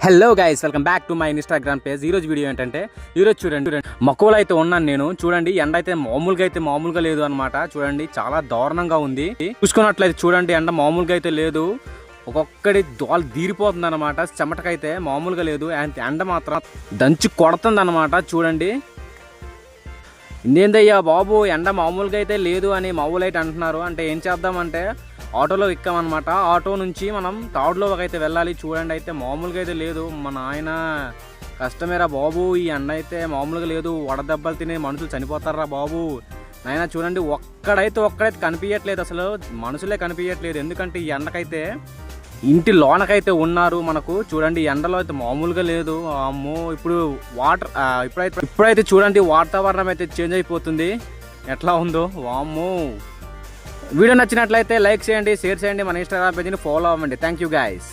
Hello guys, welcome back to my Instagram page. ఈరోజు video ఏంటంటే, ఈరోజు చూడండి మక్కువలో అయితే ఉన్నాను నేను. చూడండి, ఎండ అయితే మామూలుగా లేదు అనమాట. చూడండి, చాలా దారుణంగా ఉంది. చూసుకున్నట్లయితే చూడండి, ఎండ మామూలుగా అయితే లేదు. ఒక్కొక్కడి దోలు తీరిపోతుంది అనమాట. చెమటకైతే మామూలుగా లేదు. ఎండ మాత్రం దంచి కొడుతుంది అనమాట. చూడండి, ఇందేందయ్యా బాబు, ఎండ మామూలుగా అయితే లేదు అని మామూలు అయితే అంటున్నారు. అంటే ఏం చేద్దామంటే, ఆటోలో ఎక్కామన్నమాట. ఆటో నుంచి మనం తాడులోకి అయితే వెళ్ళాలి. చూడండి, అయితే మామూలుగా అయితే లేదు. మన ఆయన కష్టమేరా బాబు, ఈ ఎండ అయితే మామూలుగా లేదు. వడదెబ్బలు తినే మనుషులు చనిపోతారా బాబు. నాయన చూడండి, ఒక్కడైతే కనిపించట్లేదు. అసలు మనుషులే కనిపించట్లేదు. ఎందుకంటే ఈ ఎండకైతే ఇంటి లోనకైతే ఉన్నారు మనకు. చూడండి, ఎండలో అయితే మామూలుగా లేదు. అమ్మో, ఇప్పుడు ఇప్పుడైతే చూడండి, వాతావరణం అయితే చేంజ్ అయిపోతుంది. ఎట్లా ఉందో వామ్మో. వీడియో నచ్చినట్లయితే లైక్ చేయండి, షేర్ చేయండి, మన ఇన్స్టాగ్రామ్ పేజ్ని ఫాలో అవ్వండి. Thank you guys.